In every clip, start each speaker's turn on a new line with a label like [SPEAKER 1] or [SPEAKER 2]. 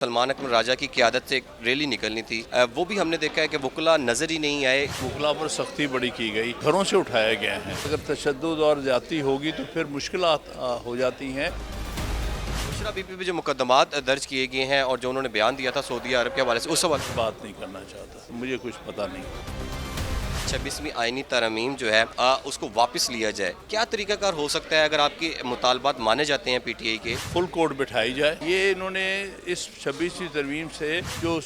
[SPEAKER 1] सलमान अकबर राजा की क़यादत से एक रैली निकलनी थी, वो भी हमने देखा है कि वकला नज़र ही नहीं आए।
[SPEAKER 2] वकला पर सख्ती बड़ी की गई, घरों से उठाया गया है। अगर तशद्दुद और ज़्यादती होगी तो फिर मुश्किलात हो जाती हैं।
[SPEAKER 1] बुशरा बीबी पे जो मुकदमात दर्ज किए गए हैं और जो उन्होंने बयान दिया था सऊदी अरब के हवाले से, उस सवाल
[SPEAKER 2] बात नहीं करना चाहता, मुझे कुछ पता नहीं।
[SPEAKER 1] 26वीं आइनी तरमीम जो है उसको वापस लिया जाए, क्या तरीकाकार हो सकता है अगर आपके मुतालबात माने जाते हैं पीटीआई के?
[SPEAKER 2] फुल कोर्ट बिठाई जाए। ये इन्होंने इस 26वीं तरमीम से जो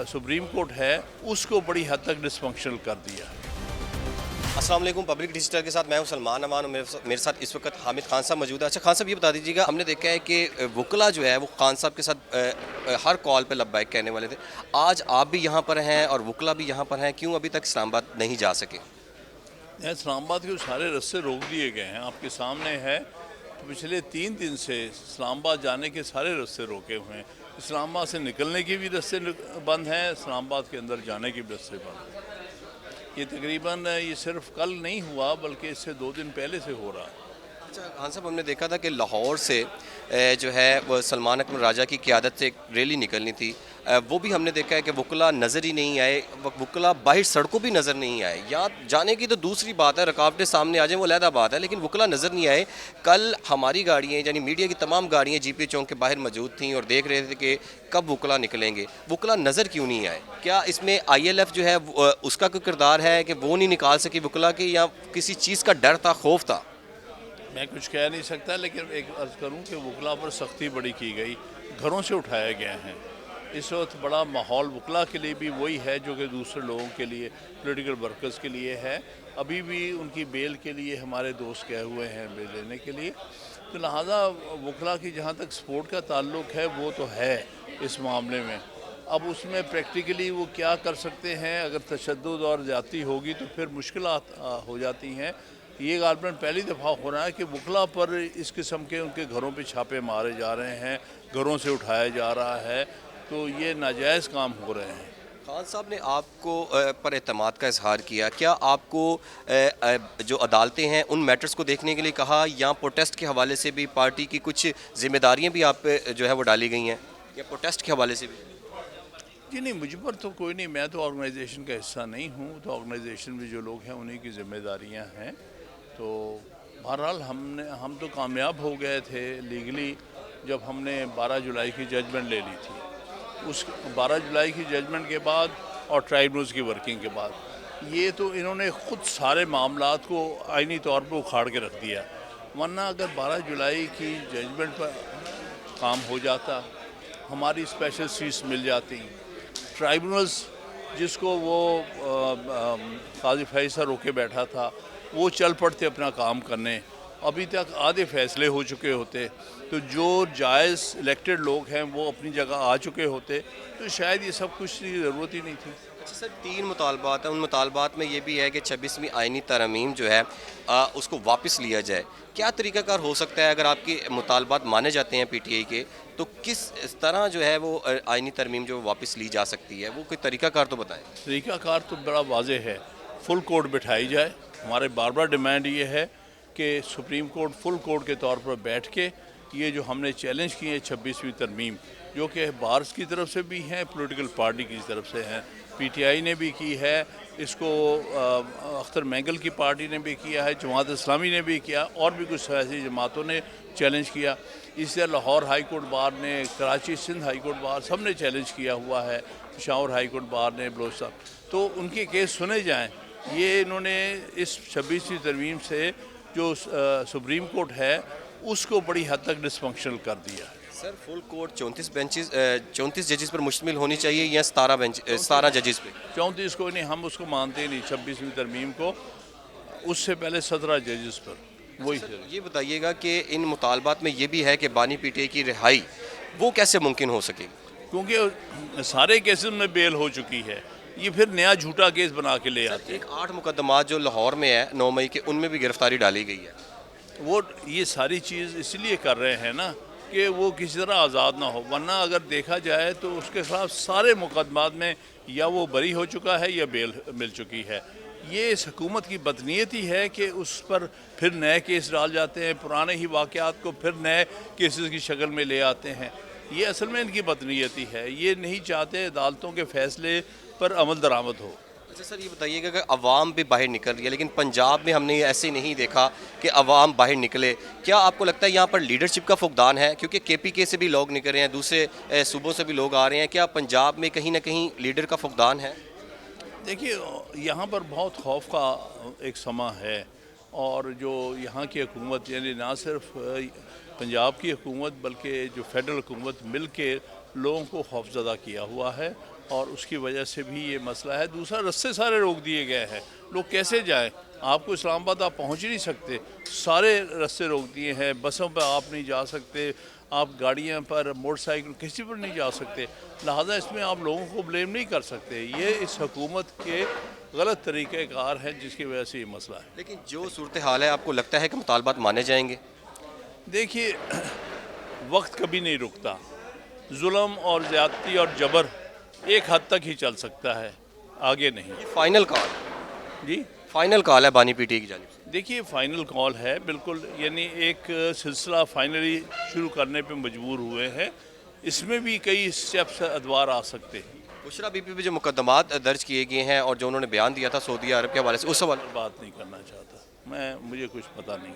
[SPEAKER 2] सुप्रीम कोर्ट है उसको बड़ी हद तक डिसफंक्शनल कर दिया।
[SPEAKER 1] अस्सलाम वालेकुम, पब्लिक डिजिटल के साथ मैं हूं सलमान अमान और मेरे साथ इस वक्त हामिद खान साहब मौजूद है। अच्छा खान साहब, ये बता दीजिएगा, हमने देखा है कि वकला जो है वो खान साहब के साथ हर कॉल पे लब्बैक कहने वाले थे। आज आप भी यहाँ पर हैं और वकला भी यहाँ पर हैं, क्यों अभी तक इस्लामाबाद नहीं जा सके?
[SPEAKER 2] इस्लामाबाद के सारे रास्ते रोक दिए गए हैं, आपके सामने है। तो पिछले 3 दिन से इस्लामाबाद जाने के सारे रास्ते रोके हुए हैं। इस्लामाबाद से निकलने के भी रास्ते बंद हैं, इस्लामाबाद के अंदर जाने के भी रास्ते बंद हैं। ये तकरीबन ये सिर्फ कल नहीं हुआ बल्कि इससे 2 दिन पहले से हो रहा है।
[SPEAKER 1] अच्छा खान साहब, हमने देखा था कि लाहौर से जो है वो सलमान अकबर राजा की क़यादत से एक रैली निकलनी थी, वो भी हमने देखा है कि वकला नज़र ही नहीं आए, वकला बाहर सड़कों भी नज़र नहीं आए। या जाने की तो दूसरी बात है, रुकावटें सामने आ जाएं वो अलहदा बात है, लेकिन वकला नज़र नहीं आए। कल हमारी गाड़ियाँ यानी मीडिया की तमाम गाड़ियाँ जीपी चौक के बाहर मौजूद थीं और देख रहे थे कि कब वकला निकलेंगे। वकला नज़र क्यों नहीं आए? क्या इसमें ILF जो है उसका कोई किरदार है कि वो नहीं निकाल सकी वकला के, या किसी चीज़ का डर था, खौफ था?
[SPEAKER 2] मैं कुछ कह नहीं सकता, लेकिन एक अर्ज़ करूं कि वकला पर सख्ती बड़ी की गई, घरों से उठाया गया है। इस वक्त बड़ा माहौल वकला के लिए भी वही है जो कि दूसरे लोगों के लिए, पॉलिटिकल वर्कर्स के लिए है। अभी भी उनकी बेल के लिए हमारे दोस्त गए हुए हैं, बेल लेने के लिए। तो लिहाजा वकला की जहाँ तक सपोर्ट का ताल्लुक है वो तो है इस मामले में। अब उसमें प्रैक्टिकली वो क्या कर सकते हैं, अगर तशद्दुद और ज़्यादती होगी तो फिर मुश्किलात हो जाती हैं। ये गालबन पहली दफ़ा हो रहा है कि वकला पर इस किस्म के उनके घरों पे छापे मारे जा रहे हैं, घरों से उठाया जा रहा है, तो ये नाजायज़ काम हो रहे हैं।
[SPEAKER 1] खान साहब ने आपको पर एतमाद का इजहार किया, क्या आपको जो अदालतें हैं उन मैटर्स को देखने के लिए कहा, या प्रोटेस्ट के हवाले से भी पार्टी की कुछ जिम्मेदारियां भी आप पे जो है वो डाली गई हैं, या प्रोटेस्ट के हवाले से भी?
[SPEAKER 2] जी नहीं, मुझ पर तो कोई नहीं, मैं तो ऑर्गेनाइजेशन का हिस्सा नहीं हूँ, तो ऑर्गेनाइजेशन में जो लोग हैं उन्हीं की जिम्मेदारियाँ हैं। तो बहरहाल हम तो कामयाब हो गए थे लीगली जब हमने 12 जुलाई की जजमेंट ले ली थी। उस 12 जुलाई की जजमेंट के बाद और ट्राइब्यूनल्स की वर्किंग के बाद ये तो इन्होंने ख़ुद सारे मामलात को आइनी तौर पर उखाड़ के रख दिया। वरना अगर 12 जुलाई की जजमेंट पर काम हो जाता, हमारी स्पेशल सीट्स मिल जाती, ट्राइब्यूनल्स जिसको वो काजी फैसल रोके बैठा था वो चल पड़ते अपना काम करने, अभी तक आधे फैसले हो चुके होते, तो जो जायज़ इलेक्टेड लोग हैं वो अपनी जगह आ चुके होते, तो शायद ये सब कुछ की ज़रूरत ही नहीं थी।
[SPEAKER 1] अच्छा सर, 3 मुतालबात हैं, उन मुतालबात में ये भी है कि 26वीं आइनी तरमीम जो है उसको वापस लिया जाए। क्या तरीकाकार हो सकता है अगर आपके मुतालबात माने जाते हैं पीटीआई के, तो किस तरह जो है वो आइनी तरमीम जो वापस ली जा सकती है, वो कोई तरीकाकार तो बताएं।
[SPEAKER 2] तरीकाकार तो बड़ा वाज़े है, फुल कोर्ट बिठाई जाए। हमारे बार बार डिमांड ये है कि सुप्रीम कोर्ट फुल कोर्ट के तौर पर बैठ के ये जो हमने चैलेंज किए हैं 26वीं तरमीम, जो कि बार्स की तरफ से भी हैं, पॉलिटिकल पार्टी की तरफ से हैं, पीटीआई ने भी की है, इसको अख्तर मैंगल की पार्टी ने भी किया है, जमात इस्लामी ने भी किया, और भी कुछ सियासी जमातों ने चैलेंज किया। इससे लाहौर हाई कोर्ट बार ने, Karachi Sindh high court bar, सब ने चैलेंज किया हुआ है, पेशावर हाई कोर्ट बार ने, बलोचिस्तान, तो उनके केस सुने जाएँ। ये इन्होंने इस 26वीं तरमीम से जो सुप्रीम कोर्ट है उसको बड़ी हद तक डिसफंक्शनल कर दिया है।
[SPEAKER 1] सर, फुल कोर्ट 34 जजेस पर मुश्तमिल होनी चाहिए या 17 जजेस पे?
[SPEAKER 2] 34 को नहीं, हम उसको मानते ही नहीं 26वीं तरमीम को, उससे पहले 17 जजेस पर वही।
[SPEAKER 1] ये बताइएगा कि इन मुतालबात में ये भी है कि बानी पीटीआई की रिहाई वो कैसे मुमकिन हो सकेगी?
[SPEAKER 2] क्योंकि सारे केसेस में बेल हो चुकी है, ये फिर नया झूठा केस बना के ले आते हैं।
[SPEAKER 1] एक 8 मुकदमात जो लाहौर में है 9 मई के, उनमें भी गिरफ्तारी डाली गई है।
[SPEAKER 2] वो ये सारी चीज़ इसलिए कर रहे हैं ना कि वो किसी तरह आज़ाद ना हो, वरना अगर देखा जाए तो उसके खिलाफ सारे मुकदमात में या वो बरी हो चुका है या बेल मिल चुकी है। ये इस हुकूमत की बदनीयती है कि उस पर फिर नए केस डाल जाते हैं, पुराने ही वाक़यात को फिर नए केसेस की शक्ल में ले आते हैं। یہ اصل میں ان کی بدنیتی ہے، یہ نہیں چاہتے عدالتوں کے فیصلے پر عمل درآمد ہو۔
[SPEAKER 1] اچھا سر، یہ بتائیے گا کہ عوام بھی باہر نکل رہی ہے، لیکن پنجاب میں ہم نے یہ ایسے نہیں دیکھا کہ عوام باہر نکلے۔ کیا آپ کو لگتا ہے یہاں پر لیڈرشپ کا فقدان ہے؟ کیونکہ کے پی کے سے بھی لوگ نکل رہے ہیں، دوسرے صوبوں سے بھی لوگ آ رہے ہیں، کیا پنجاب میں کہیں نہ کہیں لیڈر کا فقدان ہے؟
[SPEAKER 2] دیکھیے یہاں پر بہت خوف کا ایک سماں ہے، اور جو یہاں کی حکومت یعنی نہ صرف پنجاب کی حکومت بلکہ جو فیڈرل حکومت مل کے لوگوں کو خوفزدہ کیا ہوا ہے، اور اس کی وجہ سے بھی یہ مسئلہ ہے۔ دوسرا، رستے سارے روک دیے گئے ہیں، لوگ کیسے جائیں؟ آپ کو اسلام آباد آپ پہنچ ہی نہیں سکتے، سارے رستے روک دیے ہیں، بسوں پہ آپ نہیں جا سکتے، آپ گاڑیاں پر، موٹر سائیکل، کسی پر نہیں جا سکتے، لہٰذا اس میں آپ لوگوں کو بلیم نہیں کر سکتے، یہ اس حکومت کے غلط طریقہ کار ہے جس کی وجہ سے یہ مسئلہ ہے۔
[SPEAKER 1] لیکن جو صورتحال ہے، آپ کو لگتا ہے کہ مطالبات مانے جائیں گے؟
[SPEAKER 2] دیکھیے وقت کبھی نہیں رکتا، ظلم اور زیادتی اور جبر ایک حد تک ہی چل سکتا ہے، آگے نہیں۔
[SPEAKER 1] یہ فائنل کال،
[SPEAKER 2] جی
[SPEAKER 1] فائنل کال ہے بانی پی ٹی کی جانب سے۔
[SPEAKER 2] دیکھیے فائنل کال ہے بالکل، یعنی ایک سلسلہ فائنلی شروع کرنے پہ مجبور ہوئے ہیں، اس میں بھی کئی سٹیپس ادوار آ سکتے ہیں۔
[SPEAKER 1] بشرا بی پی پہ جو مقدمات درج کیے گئے ہیں اور جو انہوں نے بیان دیا تھا سعودی عرب کے حوالے سے، اس حوالے
[SPEAKER 2] بات نہیں کرنا چاہتا میں، مجھے کچھ پتہ نہیں۔